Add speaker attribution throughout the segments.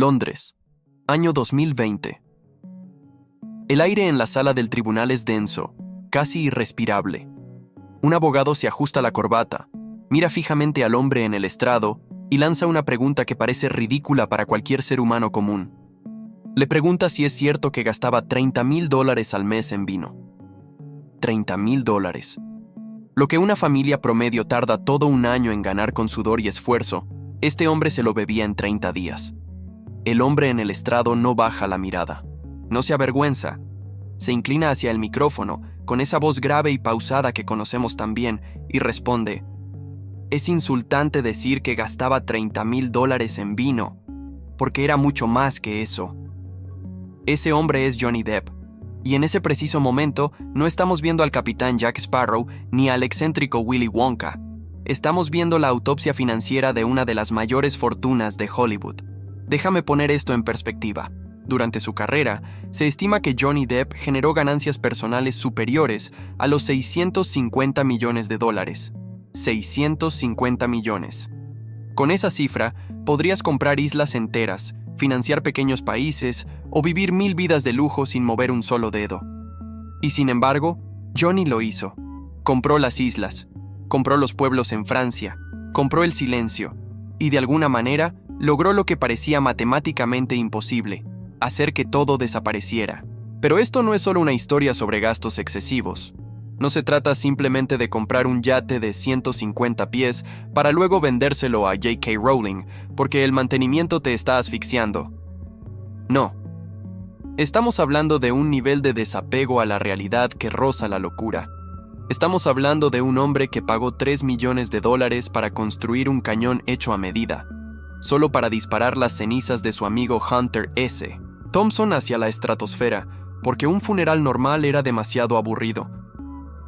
Speaker 1: Londres, año 2020. El aire en la sala del tribunal es denso, casi irrespirable. Un abogado se ajusta la corbata, mira fijamente al hombre en el estrado y lanza una pregunta que parece ridícula para cualquier ser humano común. Le pregunta si es cierto que gastaba $30,000 al mes en vino. $30,000. Lo que una familia promedio tarda todo un año en ganar con sudor y esfuerzo, este hombre se lo bebía en 30 días. El hombre en el estrado no baja la mirada. No se avergüenza. Se inclina hacia el micrófono, con esa voz grave y pausada que conocemos tan bien, y responde: «Es insultante decir que gastaba $30,000 en vino, porque era mucho más que eso». Ese hombre es Johnny Depp, y en ese preciso momento no estamos viendo al capitán Jack Sparrow ni al excéntrico Willy Wonka. Estamos viendo la autopsia financiera de una de las mayores fortunas de Hollywood. Déjame poner esto en perspectiva. Durante su carrera, se estima que Johnny Depp generó ganancias personales superiores a los $650 millones. 650 millones. Con esa cifra, podrías comprar islas enteras, financiar pequeños países o vivir 1000 vidas de lujo sin mover un solo dedo. Y sin embargo, Johnny lo hizo. Compró las islas, compró los pueblos en Francia, compró el silencio, y de alguna manera logró lo que parecía matemáticamente imposible: hacer que todo desapareciera. Pero esto no es solo una historia sobre gastos excesivos. No se trata simplemente de comprar un yate de 150 pies para luego vendérselo a J.K. Rowling porque el mantenimiento te está asfixiando. No. Estamos hablando de un nivel de desapego a la realidad que roza la locura. Estamos hablando de un hombre que pagó $3 millones para construir un cañón hecho a medida, solo para disparar las cenizas de su amigo Hunter S. Thompson hacia la estratosfera, porque un funeral normal era demasiado aburrido.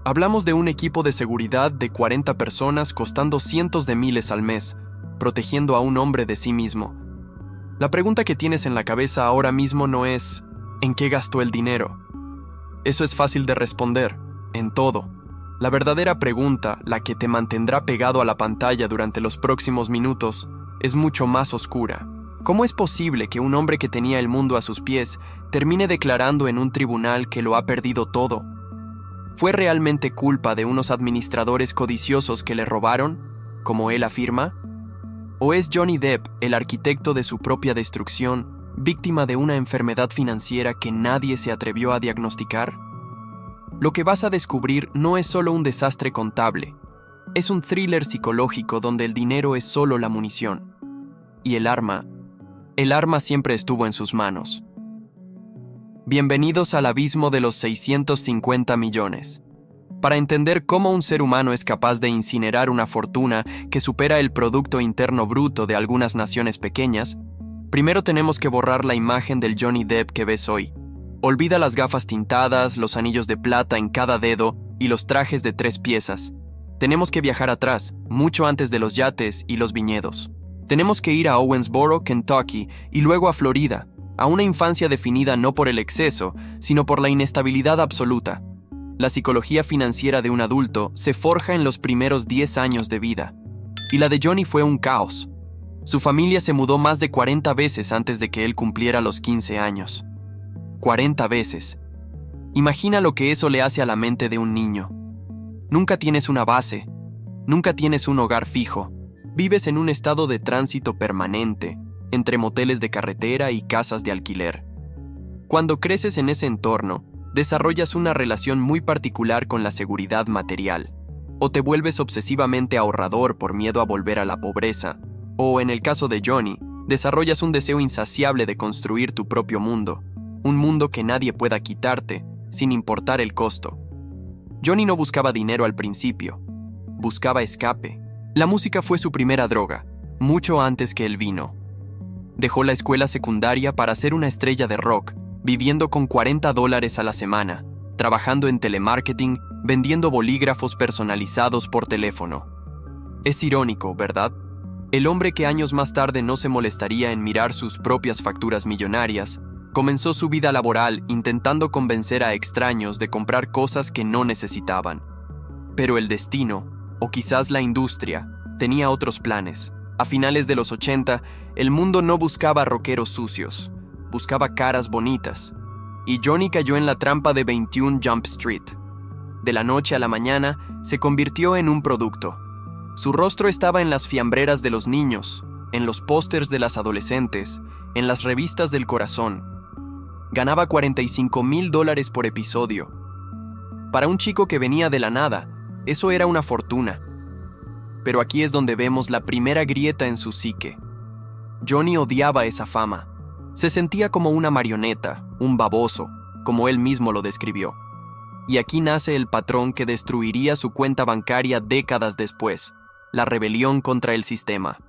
Speaker 1: Hablamos de un equipo de seguridad de 40 personas costando cientos de miles al mes, protegiendo a un hombre de sí mismo. La pregunta que tienes en la cabeza ahora mismo no es ¿en qué gastó el dinero? Eso es fácil de responder, en todo. La verdadera pregunta, la que te mantendrá pegado a la pantalla durante los próximos minutos, es mucho más oscura. ¿Cómo es posible que un hombre que tenía el mundo a sus pies termine declarando en un tribunal que lo ha perdido todo? ¿Fue realmente culpa de unos administradores codiciosos que le robaron, como él afirma? ¿O es Johnny Depp, el arquitecto de su propia destrucción, víctima de una enfermedad financiera que nadie se atrevió a diagnosticar? Lo que vas a descubrir no es solo un desastre contable, es un thriller psicológico donde el dinero es solo la munición. Y el arma siempre estuvo en sus manos. Bienvenidos al abismo de los 650 millones. Para entender cómo un ser humano es capaz de incinerar una fortuna que supera el Producto Interno Bruto de algunas naciones pequeñas, primero tenemos que borrar la imagen del Johnny Depp que ves hoy. Olvida las gafas tintadas, los anillos de plata en cada dedo y los trajes de 3 piezas. Tenemos que viajar atrás, mucho antes de los yates y los viñedos. Tenemos que ir a Owensboro, Kentucky, y luego a Florida, a una infancia definida no por el exceso, sino por la inestabilidad absoluta. La psicología financiera de un adulto se forja en los primeros 10 años de vida. Y la de Johnny fue un caos. Su familia se mudó más de 40 veces antes de que él cumpliera los 15 años. 40 veces. Imagina lo que eso le hace a la mente de un niño. Nunca tienes una base, nunca tienes un hogar fijo. Vives en un estado de tránsito permanente, entre moteles de carretera y casas de alquiler. Cuando creces en ese entorno, desarrollas una relación muy particular con la seguridad material, o te vuelves obsesivamente ahorrador por miedo a volver a la pobreza, o en el caso de Johnny, desarrollas un deseo insaciable de construir tu propio mundo, un mundo que nadie pueda quitarte, sin importar el costo. Johnny no buscaba dinero al principio, buscaba escape. La música fue su primera droga, mucho antes que el vino. Dejó la escuela secundaria para ser una estrella de rock, viviendo con $40 a la semana, trabajando en telemarketing, vendiendo bolígrafos personalizados por teléfono. Es irónico, ¿verdad? El hombre que años más tarde no se molestaría en mirar sus propias facturas millonarias, comenzó su vida laboral intentando convencer a extraños de comprar cosas que no necesitaban. Pero el destino, o quizás la industria, tenía otros planes. A finales de los 80, el mundo no buscaba rockeros sucios, buscaba caras bonitas. Y Johnny cayó en la trampa de 21 Jump Street. De la noche a la mañana, se convirtió en un producto. Su rostro estaba en las fiambreras de los niños, en los pósters de las adolescentes, en las revistas del corazón. Ganaba $45,000 por episodio. Para un chico que venía de la nada, eso era una fortuna. Pero aquí es donde vemos la primera grieta en su psique. Johnny odiaba esa fama. Se sentía como una marioneta, un baboso, como él mismo lo describió. Y aquí nace el patrón que destruiría su cuenta bancaria décadas después, la rebelión contra el sistema.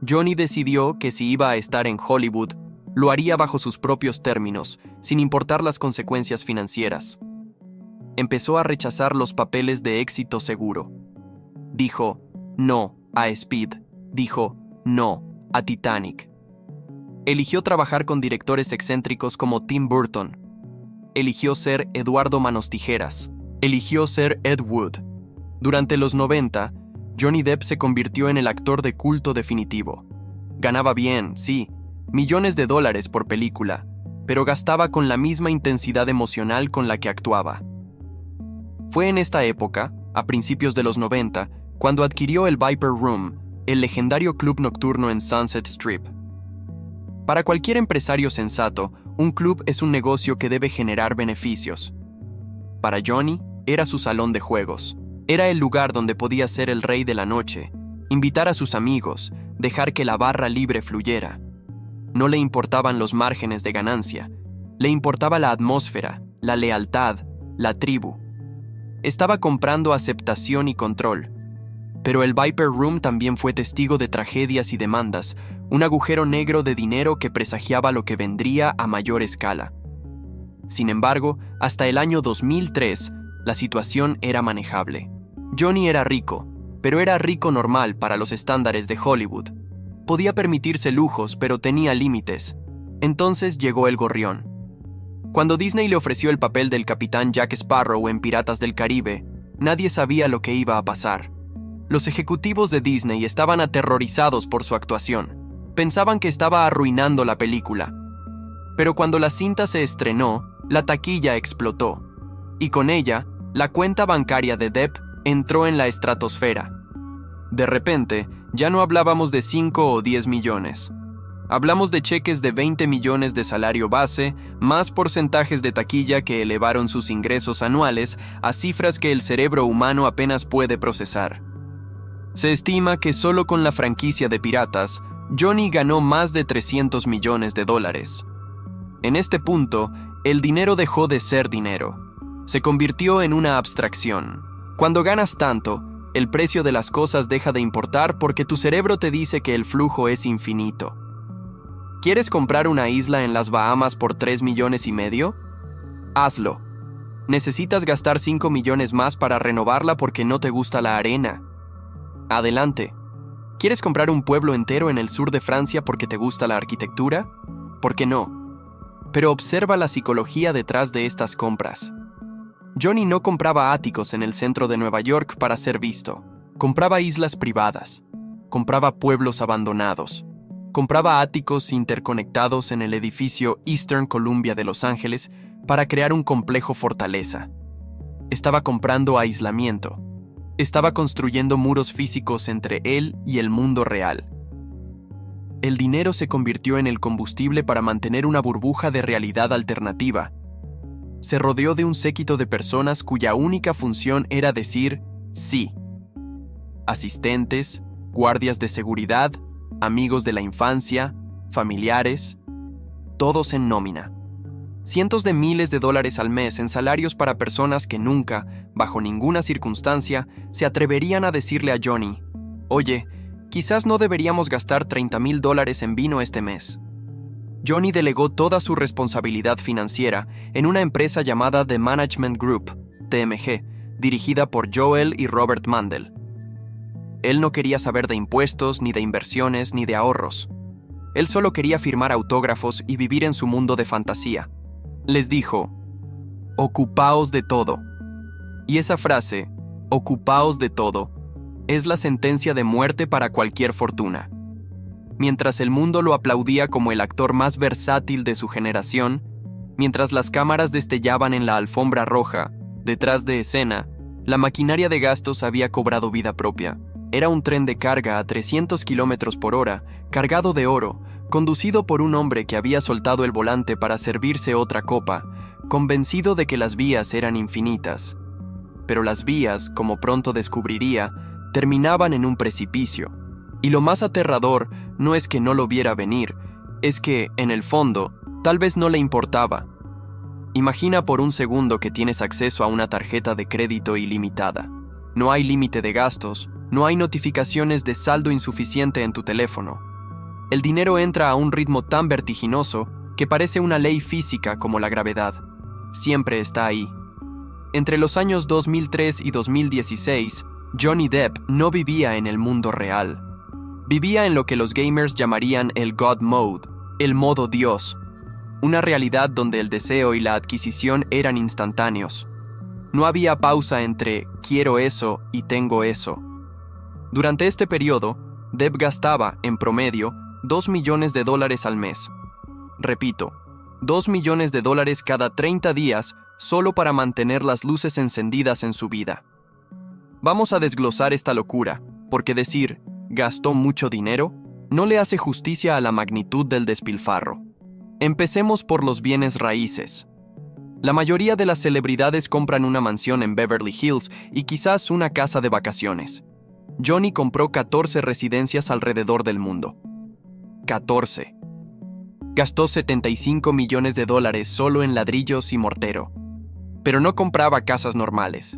Speaker 1: Johnny decidió que si iba a estar en Hollywood, lo haría bajo sus propios términos, sin importar las consecuencias financieras. Empezó a rechazar los papeles de éxito seguro. Dijo no a Speed, dijo no a Titanic. Eligió trabajar con directores excéntricos como Tim Burton. Eligió ser Eduardo Manos Tijeras. Eligió ser Ed Wood. Durante los 90, Johnny Depp se convirtió en el actor de culto definitivo. Ganaba bien, sí, millones de dólares por película, pero gastaba con la misma intensidad emocional con la que actuaba. Fue en esta época, a principios de los 90, cuando adquirió el Viper Room, el legendario club nocturno en Sunset Strip. Para cualquier empresario sensato, un club es un negocio que debe generar beneficios. Para Johnny, era su salón de juegos. Era el lugar donde podía ser el rey de la noche, invitar a sus amigos, dejar que la barra libre fluyera. No le importaban los márgenes de ganancia, le importaba la atmósfera, la lealtad, la tribu. Estaba comprando aceptación y control. Pero el Viper Room también fue testigo de tragedias y demandas, un agujero negro de dinero que presagiaba lo que vendría a mayor escala. Sin embargo, hasta el año 2003, la situación era manejable. Johnny era rico, pero era rico normal para los estándares de Hollywood. Podía permitirse lujos, pero tenía límites. Entonces llegó el gorrión. Cuando Disney le ofreció el papel del capitán Jack Sparrow en Piratas del Caribe, nadie sabía lo que iba a pasar. Los ejecutivos de Disney estaban aterrorizados por su actuación. Pensaban que estaba arruinando la película. Pero cuando la cinta se estrenó, la taquilla explotó. Y con ella, la cuenta bancaria de Depp entró en la estratosfera. De repente, ya no hablábamos de 5 o 10 millones. Hablamos de cheques de 20 millones de salario base, más porcentajes de taquilla que elevaron sus ingresos anuales a cifras que el cerebro humano apenas puede procesar. Se estima que solo con la franquicia de Piratas, Johnny ganó más de $300 millones. En este punto, el dinero dejó de ser dinero. Se convirtió en una abstracción. Cuando ganas tanto, el precio de las cosas deja de importar porque tu cerebro te dice que el flujo es infinito. ¿Quieres comprar una isla en las Bahamas por $3,5 millones? Hazlo. ¿Necesitas gastar 5 millones más para renovarla porque no te gusta la arena? Adelante. ¿Quieres comprar un pueblo entero en el sur de Francia porque te gusta la arquitectura? ¿Por qué no? Pero observa la psicología detrás de estas compras. Johnny no compraba áticos en el centro de Nueva York para ser visto. Compraba islas privadas. Compraba pueblos abandonados. Compraba áticos interconectados en el edificio Eastern Columbia de Los Ángeles para crear un complejo fortaleza. Estaba comprando aislamiento. Estaba construyendo muros físicos entre él y el mundo real. El dinero se convirtió en el combustible para mantener una burbuja de realidad alternativa. Se rodeó de un séquito de personas cuya única función era decir sí. Asistentes, guardias de seguridad, amigos de la infancia, familiares, todos en nómina. Cientos de miles de dólares al mes en salarios para personas que nunca, bajo ninguna circunstancia, se atreverían a decirle a Johnny, «Oye, quizás no deberíamos gastar $30,000 en vino este mes». Johnny delegó toda su responsabilidad financiera en una empresa llamada The Management Group, TMG, dirigida por Joel y Robert Mandel. Él no quería saber de impuestos, ni de inversiones, ni de ahorros. Él solo quería firmar autógrafos y vivir en su mundo de fantasía. Les dijo, «Ocupaos de todo». Y esa frase, «ocupaos de todo», es la sentencia de muerte para cualquier fortuna. Mientras el mundo lo aplaudía como el actor más versátil de su generación, mientras las cámaras destellaban en la alfombra roja, detrás de escena, la maquinaria de gastos había cobrado vida propia. Era un tren de carga a 300 kilómetros por hora, cargado de oro, conducido por un hombre que había soltado el volante para servirse otra copa, convencido de que las vías eran infinitas. Pero las vías, como pronto descubriría, terminaban en un precipicio. Y lo más aterrador no es que no lo viera venir, es que, en el fondo, tal vez no le importaba. Imagina por un segundo que tienes acceso a una tarjeta de crédito ilimitada. No hay límite de gastos, no hay notificaciones de saldo insuficiente en tu teléfono. El dinero entra a un ritmo tan vertiginoso que parece una ley física como la gravedad. Siempre está ahí. Entre los años 2003 y 2016, Johnny Depp no vivía en el mundo real. Vivía en lo que los gamers llamarían el God Mode, el modo Dios, una realidad donde el deseo y la adquisición eran instantáneos. No había pausa entre quiero eso y tengo eso. Durante este periodo, Depp gastaba, en promedio, $2 millones al mes. Repito, $2 millones cada 30 días solo para mantener las luces encendidas en su vida. Vamos a desglosar esta locura, porque decir «gastó mucho dinero» no le hace justicia a la magnitud del despilfarro. Empecemos por los bienes raíces. La mayoría de las celebridades compran una mansión en Beverly Hills y quizás una casa de vacaciones. Johnny compró 14 residencias alrededor del mundo. 14. Gastó $75 millones solo en ladrillos y mortero. Pero no compraba casas normales.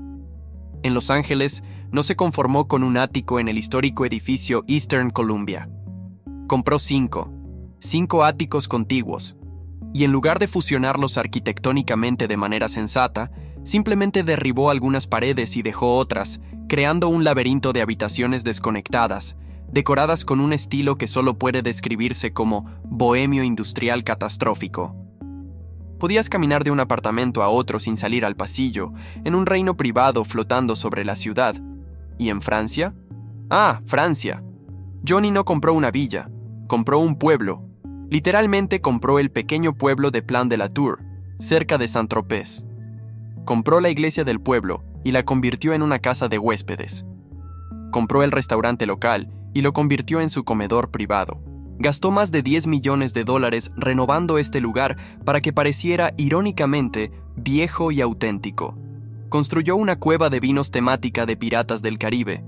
Speaker 1: En Los Ángeles, no se conformó con un ático en el histórico edificio Eastern Columbia. Compró 5 áticos contiguos, y en lugar de fusionarlos arquitectónicamente de manera sensata, simplemente derribó algunas paredes y dejó otras, creando un laberinto de habitaciones desconectadas, decoradas con un estilo que solo puede describirse como bohemio industrial catastrófico. Podías caminar de un apartamento a otro sin salir al pasillo, en un reino privado flotando sobre la ciudad. ¿Y en Francia? ¡Ah, Francia! Johnny no compró una villa, compró un pueblo. Literalmente compró el pequeño pueblo de Plan-de-la-Tour, cerca de Saint-Tropez. Compró la iglesia del pueblo y la convirtió en una casa de huéspedes. Compró el restaurante local y lo convirtió en su comedor privado. Gastó más de $10 millones renovando este lugar para que pareciera, irónicamente, viejo y auténtico. Construyó una cueva de vinos temática de Piratas del Caribe.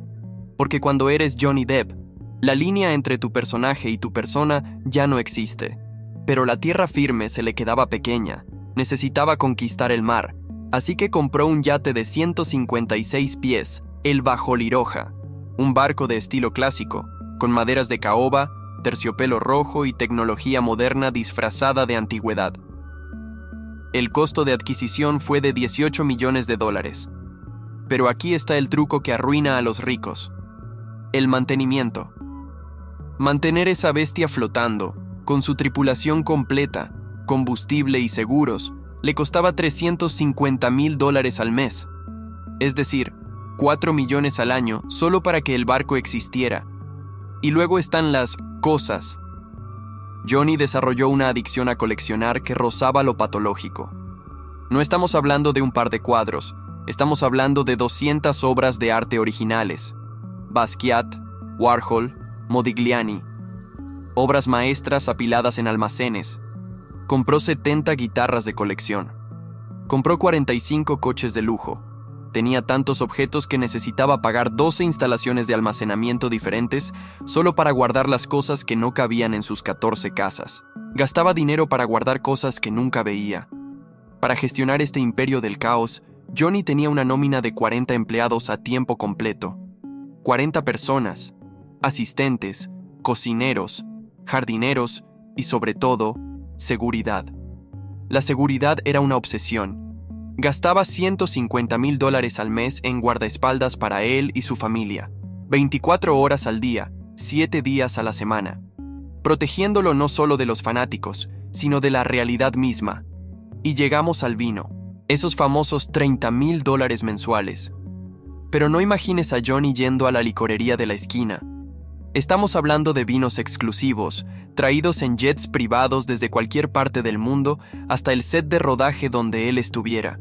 Speaker 1: Porque cuando eres Johnny Depp, la línea entre tu personaje y tu persona ya no existe. Pero la tierra firme se le quedaba pequeña, necesitaba conquistar el mar, así que compró un yate de 156 pies, el Bajoliroja, un barco de estilo clásico, con maderas de caoba, terciopelo rojo y tecnología moderna disfrazada de antigüedad. El costo de adquisición fue de $18 millones. Pero aquí está el truco que arruina a los ricos: el mantenimiento. Mantener esa bestia flotando, con su tripulación completa, combustible y seguros, le costaba $350,000 al mes. Es decir, $4 millones al año solo para que el barco existiera. Y luego están las cosas. Johnny desarrolló una adicción a coleccionar que rozaba lo patológico. No estamos hablando de un par de cuadros, estamos hablando de 200 obras de arte originales. Basquiat, Warhol, Modigliani. Obras maestras apiladas en almacenes. Compró 70 guitarras de colección. Compró 45 coches de lujo. Tenía tantos objetos que necesitaba pagar 12 instalaciones de almacenamiento diferentes solo para guardar las cosas que no cabían en sus 14 casas. Gastaba dinero para guardar cosas que nunca veía. Para gestionar este imperio del caos, Johnny tenía una nómina de 40 empleados a tiempo completo. 40 personas, asistentes, cocineros, jardineros y, sobre todo, seguridad. La seguridad era una obsesión. Gastaba $150,000 al mes en guardaespaldas para él y su familia, 24 horas al día, 7 días a la semana, protegiéndolo no solo de los fanáticos, sino de la realidad misma. Y llegamos al vino, esos famosos $30,000 mensuales. Pero no imagines a Johnny yendo a la licorería de la esquina. Estamos hablando de vinos exclusivos, traídos en jets privados desde cualquier parte del mundo hasta el set de rodaje donde él estuviera.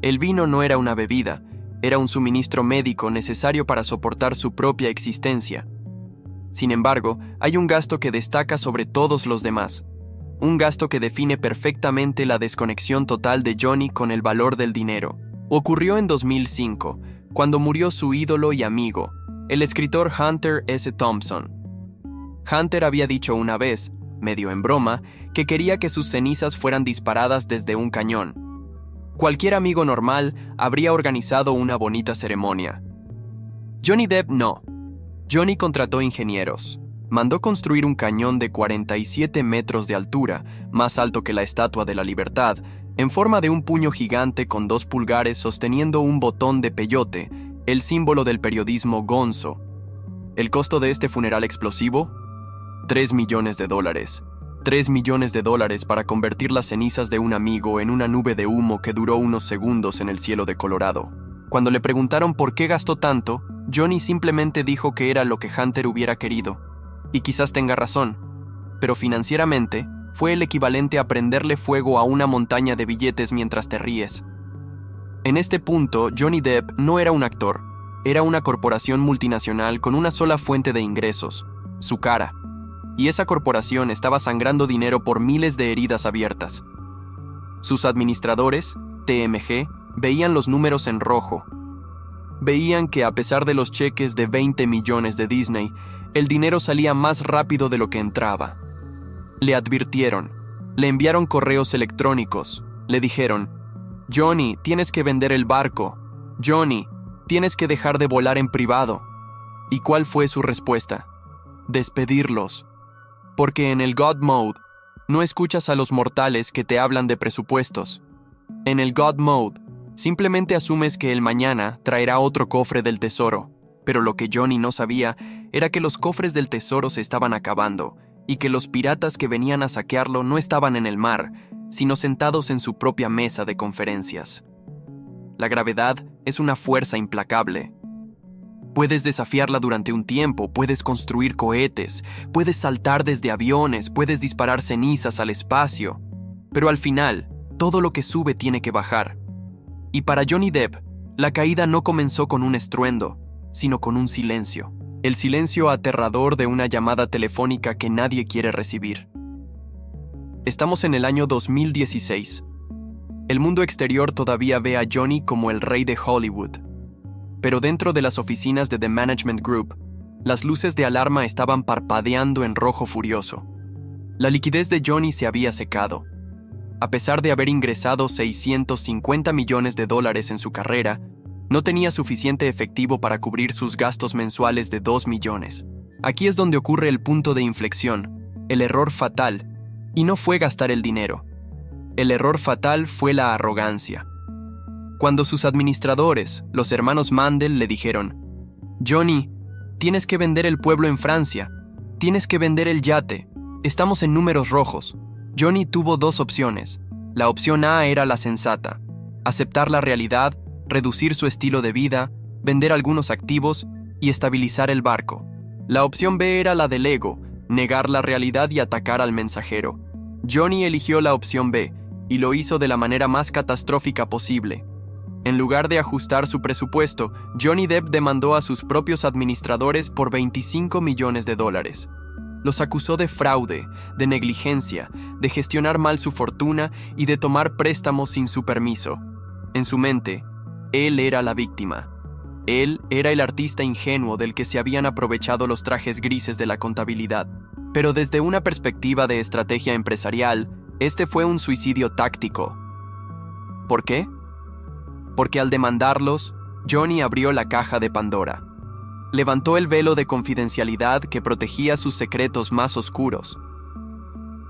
Speaker 1: El vino no era una bebida, era un suministro médico necesario para soportar su propia existencia. Sin embargo, hay un gasto que destaca sobre todos los demás. Un gasto que define perfectamente la desconexión total de Johnny con el valor del dinero. Ocurrió en 2005, cuando murió su ídolo y amigo, el escritor Hunter S. Thompson. Hunter había dicho una vez, medio en broma, que quería que sus cenizas fueran disparadas desde un cañón. Cualquier amigo normal habría organizado una bonita ceremonia. Johnny Depp no. Johnny contrató ingenieros. Mandó construir un cañón de 47 metros de altura, más alto que la Estatua de la Libertad, en forma de un puño gigante con 2 pulgares sosteniendo un botón de peyote, el símbolo del periodismo gonzo. ¿El costo de este funeral explosivo? $3 millones. $3 millones para convertir las cenizas de un amigo en una nube de humo que duró unos segundos en el cielo de Colorado. Cuando le preguntaron por qué gastó tanto, Johnny simplemente dijo que era lo que Hunter hubiera querido. Y quizás tenga razón, pero financieramente fue el equivalente a prenderle fuego a una montaña de billetes mientras te ríes. En este punto, Johnny Depp no era un actor, era una corporación multinacional con una sola fuente de ingresos, su cara. Y esa corporación estaba sangrando dinero por miles de heridas abiertas. Sus administradores, TMG, veían los números en rojo. Veían que a pesar de los cheques de 20 millones de Disney, el dinero salía más rápido de lo que entraba. Le advirtieron, le enviaron correos electrónicos, le dijeron: Johnny, tienes que vender el barco. Johnny, tienes que dejar de volar en privado. ¿Y cuál fue su respuesta? Despedirlos. Porque en el God Mode, no escuchas a los mortales que te hablan de presupuestos. En el God Mode, simplemente asumes que el mañana traerá otro cofre del tesoro. Pero lo que Johnny no sabía era que los cofres del tesoro se estaban acabando y que los piratas que venían a saquearlo no estaban en el mar, sino sentados en su propia mesa de conferencias. La gravedad es una fuerza implacable. Puedes desafiarla durante un tiempo, puedes construir cohetes, puedes saltar desde aviones, puedes disparar cenizas al espacio, pero al final, todo lo que sube tiene que bajar. Y para Johnny Depp, la caída no comenzó con un estruendo, sino con un silencio. El silencio aterrador de una llamada telefónica que nadie quiere recibir. Estamos en el año 2016. El mundo exterior todavía ve a Johnny como el rey de Hollywood. Pero dentro de las oficinas de The Management Group, las luces de alarma estaban parpadeando en rojo furioso. La liquidez de Johnny se había secado. A pesar de haber ingresado $650 millones en su carrera, no tenía suficiente efectivo para cubrir sus gastos mensuales de $2 millones. Aquí es donde ocurre el punto de inflexión, el error fatal, y no fue gastar el dinero. El error fatal fue la arrogancia. Cuando sus administradores, los hermanos Mandel, le dijeron: Johnny, tienes que vender el pueblo en Francia, tienes que vender el yate, estamos en números rojos. Johnny tuvo 2 opciones. La opción A era la sensata: aceptar la realidad, reducir su estilo de vida, vender algunos activos y estabilizar el barco. La opción B era la del ego: negar la realidad y atacar al mensajero. Johnny eligió la opción B, y lo hizo de la manera más catastrófica posible. En lugar de ajustar su presupuesto, Johnny Depp demandó a sus propios administradores por $25 millones. Los acusó de fraude, de negligencia, de gestionar mal su fortuna y de tomar préstamos sin su permiso. En su mente, él era la víctima. Él era el artista ingenuo del que se habían aprovechado los trajes grises de la contabilidad. Pero desde una perspectiva de estrategia empresarial, este fue un suicidio táctico. ¿Por qué? Porque al demandarlos, Johnny abrió la caja de Pandora. Levantó el velo de confidencialidad que protegía sus secretos más oscuros.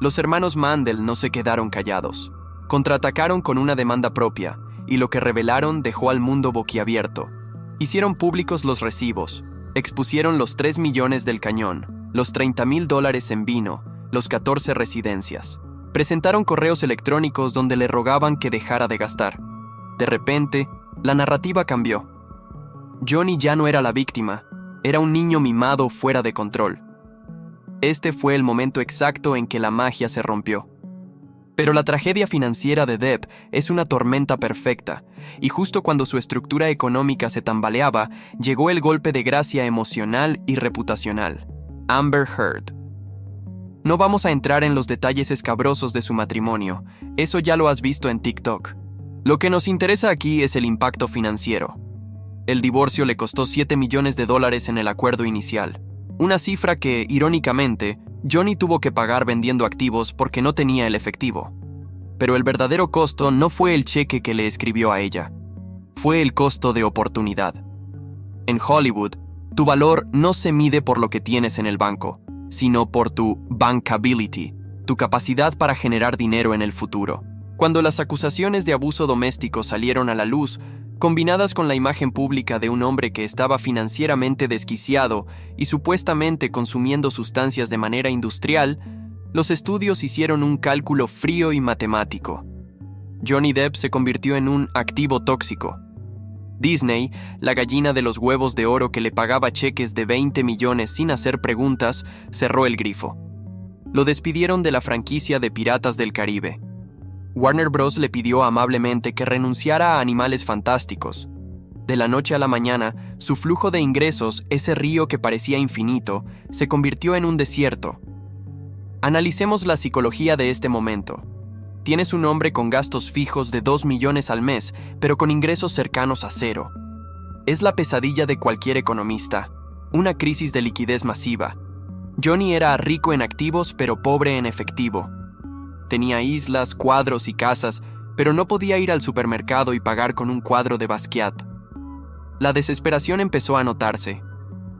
Speaker 1: Los hermanos Mandel no se quedaron callados. Contraatacaron con una demanda propia, y lo que revelaron dejó al mundo boquiabierto. Hicieron públicos los recibos, expusieron los $3 millones del cañón, los $30,000 en vino, los 14 residencias. Presentaron correos electrónicos donde le rogaban que dejara de gastar. De repente, la narrativa cambió. Johnny ya no era la víctima, era un niño mimado fuera de control. Este fue el momento exacto en que la magia se rompió. Pero la tragedia financiera de Depp es una tormenta perfecta, y justo cuando su estructura económica se tambaleaba, llegó el golpe de gracia emocional y reputacional: Amber Heard. No vamos a entrar en los detalles escabrosos de su matrimonio, eso ya lo has visto en TikTok. Lo que nos interesa aquí es el impacto financiero. El divorcio le costó $7 millones en el acuerdo inicial, una cifra que, irónicamente, Johnny tuvo que pagar vendiendo activos porque no tenía el efectivo. Pero el verdadero costo no fue el cheque que le escribió a ella, fue el costo de oportunidad. En Hollywood, tu valor no se mide por lo que tienes en el banco, sino por tu bankability, tu capacidad para generar dinero en el futuro. Cuando las acusaciones de abuso doméstico salieron a la luz, combinadas con la imagen pública de un hombre que estaba financieramente desquiciado y supuestamente consumiendo sustancias de manera industrial, los estudios hicieron un cálculo frío y matemático. Johnny Depp se convirtió en un activo tóxico. Disney, la gallina de los huevos de oro que le pagaba cheques de 20 millones sin hacer preguntas, cerró el grifo. Lo despidieron de la franquicia de Piratas del Caribe. Warner Bros. Le pidió amablemente que renunciara a Animales Fantásticos. De la noche a la mañana, su flujo de ingresos, ese río que parecía infinito, se convirtió en un desierto. Analicemos la psicología de este momento. Tienes un hombre con gastos fijos de 2 millones al mes, pero con ingresos cercanos a cero. Es la pesadilla de cualquier economista, una crisis de liquidez masiva. Johnny era rico en activos, pero pobre en efectivo. Tenía islas, cuadros y casas, pero no podía ir al supermercado y pagar con un cuadro de Basquiat. La desesperación empezó a notarse.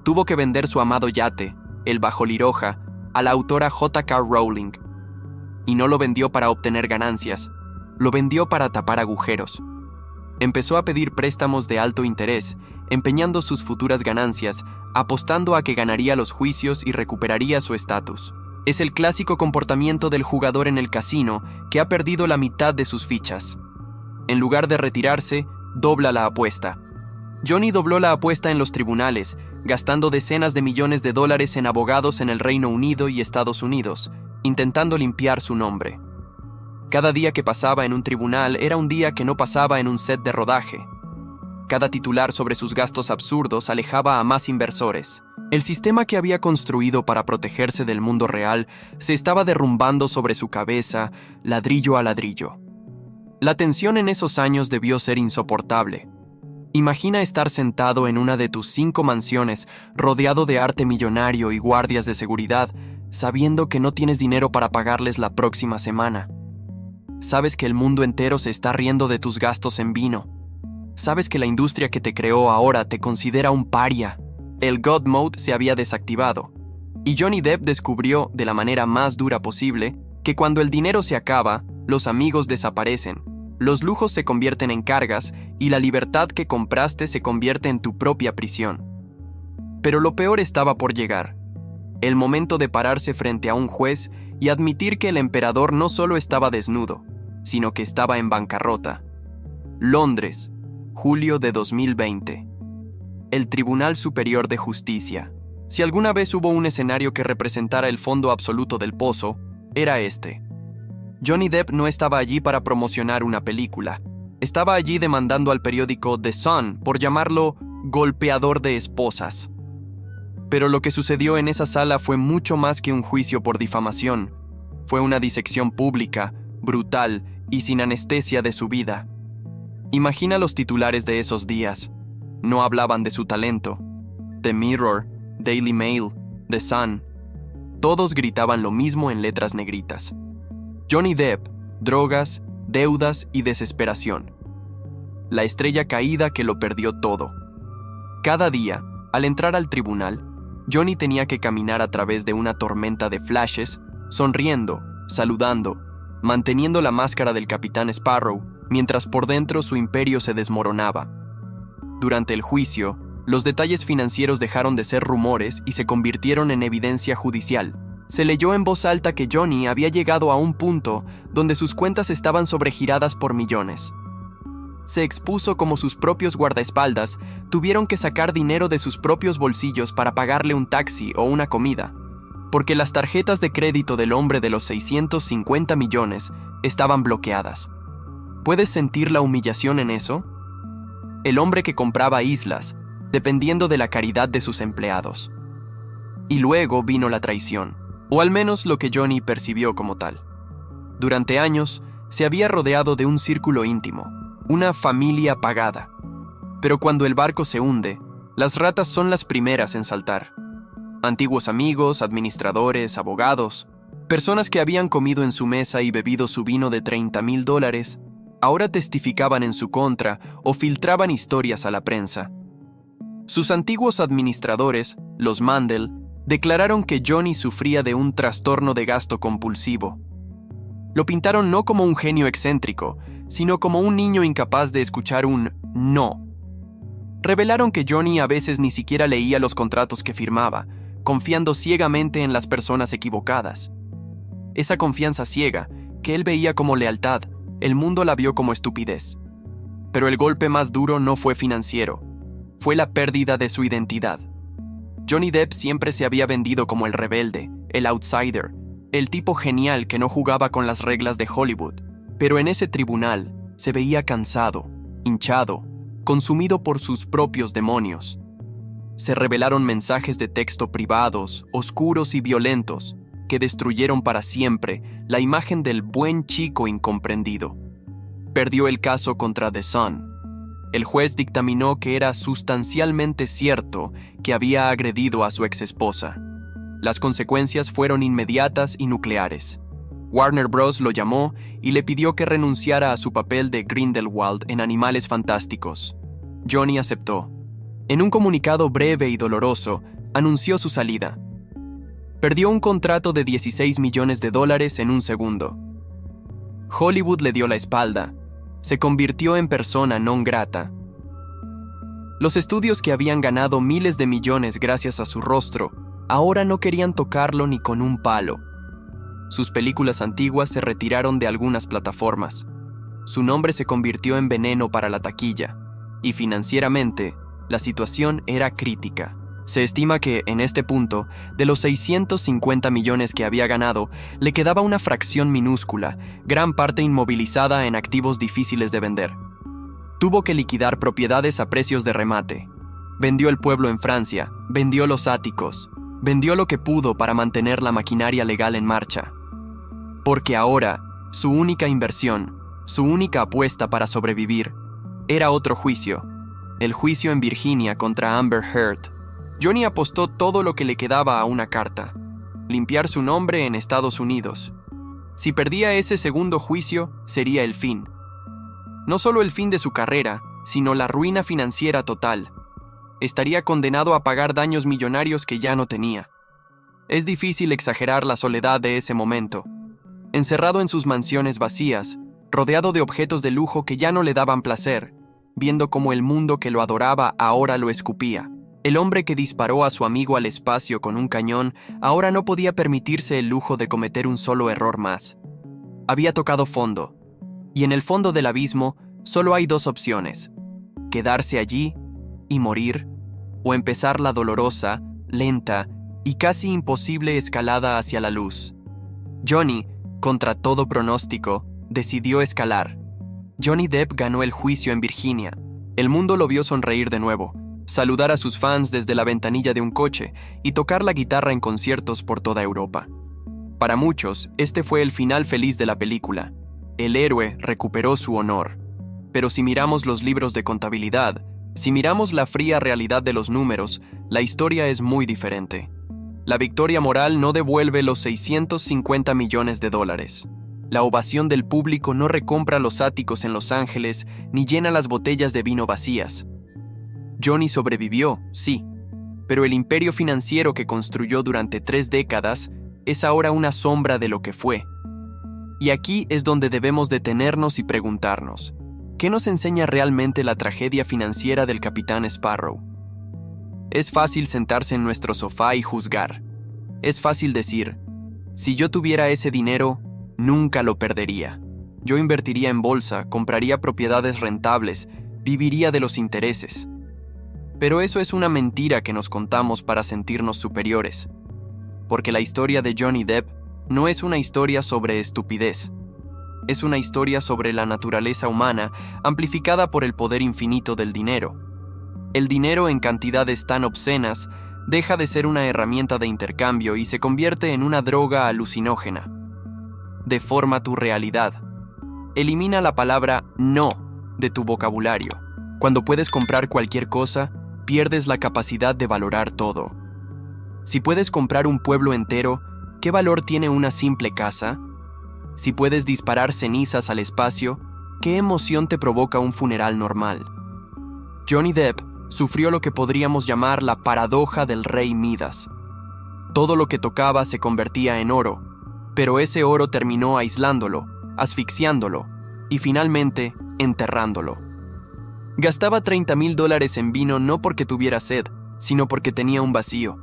Speaker 1: Tuvo que vender su amado yate, el Bajoliroja, a la autora J.K. Rowling. Y no lo vendió para obtener ganancias, lo vendió para tapar agujeros. Empezó a pedir préstamos de alto interés, empeñando sus futuras ganancias, apostando a que ganaría los juicios y recuperaría su estatus. Es el clásico comportamiento del jugador en el casino que ha perdido la mitad de sus fichas. En lugar de retirarse, dobla la apuesta. Johnny dobló la apuesta en los tribunales, gastando decenas de millones de dólares en abogados en el Reino Unido y Estados Unidos, intentando limpiar su nombre. Cada día que pasaba en un tribunal era un día que no pasaba en un set de rodaje. Cada titular sobre sus gastos absurdos alejaba a más inversores. El sistema que había construido para protegerse del mundo real se estaba derrumbando sobre su cabeza, ladrillo a ladrillo. La tensión en esos años debió ser insoportable. Imagina estar sentado en una de tus 5 mansiones, rodeado de arte millonario y guardias de seguridad, sabiendo que no tienes dinero para pagarles la próxima semana. Sabes que el mundo entero se está riendo de tus gastos en vino. Sabes que la industria que te creó ahora te considera un paria. El God Mode se había desactivado. Y Johnny Depp descubrió, de la manera más dura posible, que cuando el dinero se acaba, los amigos desaparecen, los lujos se convierten en cargas y la libertad que compraste se convierte en tu propia prisión. Pero lo peor estaba por llegar. El momento de pararse frente a un juez y admitir que el emperador no solo estaba desnudo, sino que estaba en bancarrota. Londres, julio de 2020. El Tribunal Superior de Justicia. Si alguna vez hubo un escenario que representara el fondo absoluto del pozo, era este. Johnny Depp no estaba allí para promocionar una película. Estaba allí demandando al periódico The Sun por llamarlo golpeador de esposas. Pero lo que sucedió en esa sala fue mucho más que un juicio por difamación. Fue una disección pública, brutal y sin anestesia de su vida. Imagina los titulares de esos días. No hablaban de su talento. The Mirror, Daily Mail, The Sun. Todos gritaban lo mismo en letras negritas. Johnny Depp, drogas, deudas y desesperación. La estrella caída que lo perdió todo. Cada día, al entrar al tribunal, Johnny tenía que caminar a través de una tormenta de flashes, sonriendo, saludando, manteniendo la máscara del Capitán Sparrow, mientras por dentro su imperio se desmoronaba. Durante el juicio, los detalles financieros dejaron de ser rumores y se convirtieron en evidencia judicial. Se leyó en voz alta que Johnny había llegado a un punto donde sus cuentas estaban sobregiradas por millones. se expuso como sus propios guardaespaldas tuvieron que sacar dinero de sus propios bolsillos para pagarle un taxi o una comida, porque las tarjetas de crédito del hombre de los 650 millones estaban bloqueadas. ¿Puedes sentir la humillación en eso? El hombre que compraba islas, dependiendo de la caridad de sus empleados. Y luego vino la traición, o al menos lo que Johnny percibió como tal. Durante años, se había rodeado de un círculo íntimo, una familia pagada. Pero cuando el barco se hunde, las ratas son las primeras en saltar. Antiguos amigos, administradores, abogados, personas que habían comido en su mesa y bebido su vino de $30,000, ahora testificaban en su contra o filtraban historias a la prensa. Sus antiguos administradores, los Mandel, declararon que Johnny sufría de un trastorno de gasto compulsivo. Lo pintaron no como un genio excéntrico, sino como un niño incapaz de escuchar un no. Revelaron que Johnny a veces ni siquiera leía los contratos que firmaba, confiando ciegamente en las personas equivocadas. Esa confianza ciega, que él veía como lealtad, el mundo la vio como estupidez. Pero el golpe más duro no fue financiero, fue la pérdida de su identidad. Johnny Depp siempre se había vendido como el rebelde, el outsider, el tipo genial que no jugaba con las reglas de Hollywood. Pero en ese tribunal se veía cansado, hinchado, consumido por sus propios demonios. Se revelaron mensajes de texto privados, oscuros y violentos, que destruyeron para siempre la imagen del buen chico incomprendido. Perdió el caso contra The Sun. El juez dictaminó que era sustancialmente cierto que había agredido a su exesposa. Las consecuencias fueron inmediatas y nucleares. Warner Bros. Lo llamó y le pidió que renunciara a su papel de Grindelwald en Animales Fantásticos. Johnny aceptó. En un comunicado breve y doloroso, anunció su salida. Perdió un contrato de $16 millones en un segundo. Hollywood le dio la espalda. Se convirtió en persona non grata. Los estudios que habían ganado miles de millones gracias a su rostro, ahora no querían tocarlo ni con un palo. Sus películas antiguas se retiraron de algunas plataformas. Su nombre se convirtió en veneno para la taquilla, y financieramente, la situación era crítica. Se estima que, en este punto, de los 650 millones que había ganado, le quedaba una fracción minúscula, gran parte inmovilizada en activos difíciles de vender. Tuvo que liquidar propiedades a precios de remate. Vendió el pueblo en Francia, vendió los áticos, vendió lo que pudo para mantener la maquinaria legal en marcha. Porque ahora, su única inversión, su única apuesta para sobrevivir, era otro juicio, el juicio en Virginia contra Amber Heard. Johnny apostó todo lo que le quedaba a una carta: limpiar su nombre en Estados Unidos. Si perdía ese segundo juicio, sería el fin. No solo el fin de su carrera, sino la ruina financiera total. Estaría condenado a pagar daños millonarios que ya no tenía. Es difícil exagerar la soledad de ese momento. Encerrado en sus mansiones vacías, rodeado de objetos de lujo que ya no le daban placer, viendo cómo el mundo que lo adoraba ahora lo escupía. El hombre que disparó a su amigo al espacio con un cañón ahora no podía permitirse el lujo de cometer un solo error más. Había tocado fondo, y en el fondo del abismo solo hay dos opciones: quedarse allí y morir, o empezar la dolorosa, lenta y casi imposible escalada hacia la luz. Johnny, contra todo pronóstico, decidió escalar. Johnny Depp ganó el juicio en Virginia. El mundo lo vio sonreír de nuevo, saludar a sus fans desde la ventanilla de un coche y tocar la guitarra en conciertos por toda Europa. Para muchos, este fue el final feliz de la película. El héroe recuperó su honor. Pero si miramos los libros de contabilidad, si miramos la fría realidad de los números, la historia es muy diferente. La victoria moral no devuelve los $650 millones. La ovación del público no recompra los áticos en Los Ángeles ni llena las botellas de vino vacías. Johnny sobrevivió, sí, pero el imperio financiero que construyó durante 3 décadas es ahora una sombra de lo que fue. Y aquí es donde debemos detenernos y preguntarnos: ¿qué nos enseña realmente la tragedia financiera del Capitán Sparrow? Es fácil sentarse en nuestro sofá y juzgar. Es fácil decir: si yo tuviera ese dinero, nunca lo perdería. Yo invertiría en bolsa, compraría propiedades rentables, viviría de los intereses. Pero eso es una mentira que nos contamos para sentirnos superiores. Porque la historia de Johnny Depp no es una historia sobre estupidez. Es una historia sobre la naturaleza humana amplificada por el poder infinito del dinero. El dinero en cantidades tan obscenas deja de ser una herramienta de intercambio y se convierte en una droga alucinógena. Deforma tu realidad. Elimina la palabra no de tu vocabulario. Cuando puedes comprar cualquier cosa, pierdes la capacidad de valorar todo. Si puedes comprar un pueblo entero, ¿qué valor tiene una simple casa? Si puedes disparar cenizas al espacio, ¿qué emoción te provoca un funeral normal? Johnny Depp sufrió lo que podríamos llamar la paradoja del rey Midas. Todo lo que tocaba se convertía en oro, pero ese oro terminó aislándolo, asfixiándolo y finalmente enterrándolo. Gastaba $30,000 en vino no porque tuviera sed, sino porque tenía un vacío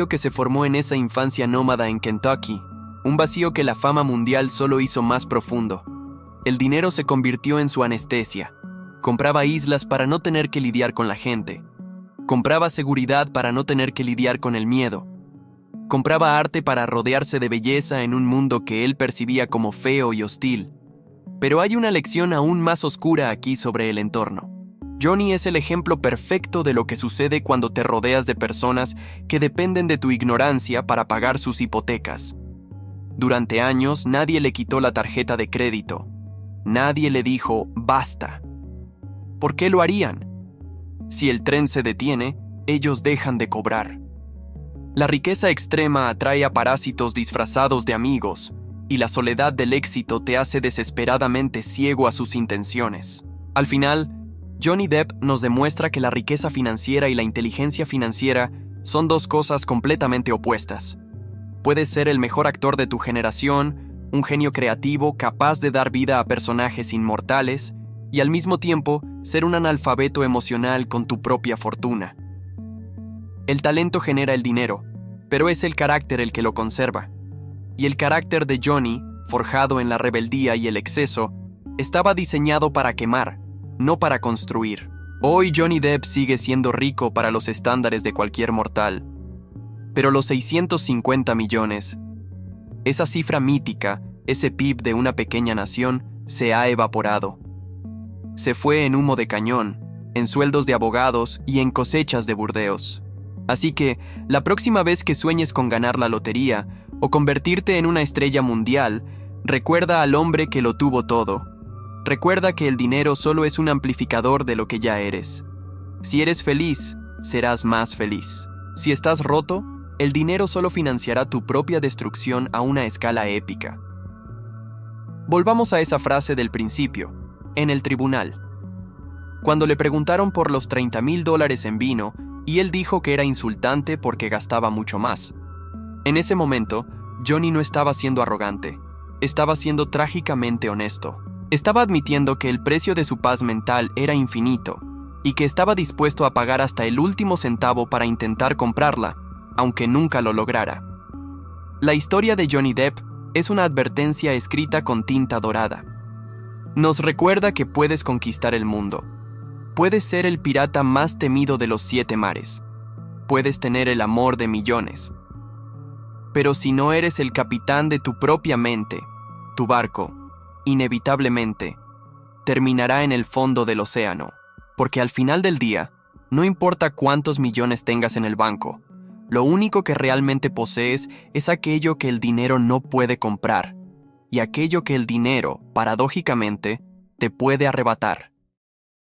Speaker 1: que se formó en esa infancia nómada en Kentucky, un vacío que la fama mundial solo hizo más profundo. El dinero se convirtió en su anestesia. Compraba islas para no tener que lidiar con la gente. Compraba seguridad para no tener que lidiar con el miedo. Compraba arte para rodearse de belleza en un mundo que él percibía como feo y hostil. Pero hay una lección aún más oscura aquí sobre el entorno. Johnny es el ejemplo perfecto de lo que sucede cuando te rodeas de personas que dependen de tu ignorancia para pagar sus hipotecas. Durante años nadie le quitó la tarjeta de crédito. Nadie le dijo basta. ¿Por qué lo harían? Si el tren se detiene, ellos dejan de cobrar. La riqueza extrema atrae a parásitos disfrazados de amigos, y la soledad del éxito te hace desesperadamente ciego a sus intenciones. Al final, Johnny Depp nos demuestra que la riqueza financiera y la inteligencia financiera son dos cosas completamente opuestas. Puedes ser el mejor actor de tu generación, un genio creativo capaz de dar vida a personajes inmortales, y al mismo tiempo ser un analfabeto emocional con tu propia fortuna. El talento genera el dinero, pero es el carácter el que lo conserva. Y el carácter de Johnny, forjado en la rebeldía y el exceso, estaba diseñado para quemar, no para construir. Hoy Johnny Depp sigue siendo rico para los estándares de cualquier mortal. Pero los 650 millones, esa cifra mítica, ese PIB de una pequeña nación, se ha evaporado. Se fue en humo de cañón, en sueldos de abogados y en cosechas de Burdeos. Así que, la próxima vez que sueñes con ganar la lotería o convertirte en una estrella mundial, recuerda al hombre que lo tuvo todo. Recuerda que el dinero solo es un amplificador de lo que ya eres. Si eres feliz, serás más feliz. Si estás roto, el dinero solo financiará tu propia destrucción a una escala épica. Volvamos a esa frase del principio, en el tribunal. Cuando le preguntaron por los $30,000 en vino, y él dijo que era insultante porque gastaba mucho más. En ese momento, Johnny no estaba siendo arrogante, estaba siendo trágicamente honesto. Estaba admitiendo que el precio de su paz mental era infinito y que estaba dispuesto a pagar hasta el último centavo para intentar comprarla, aunque nunca lo lograra. La historia de Johnny Depp es una advertencia escrita con tinta dorada. Nos recuerda que puedes conquistar el mundo. Puedes ser el pirata más temido de los 7 mares. Puedes tener el amor de millones. Pero si no eres el capitán de tu propia mente, tu barco, inevitablemente, terminará en el fondo del océano. Porque al final del día, no importa cuántos millones tengas en el banco, lo único que realmente posees es aquello que el dinero no puede comprar, y aquello que el dinero, paradójicamente, te puede arrebatar.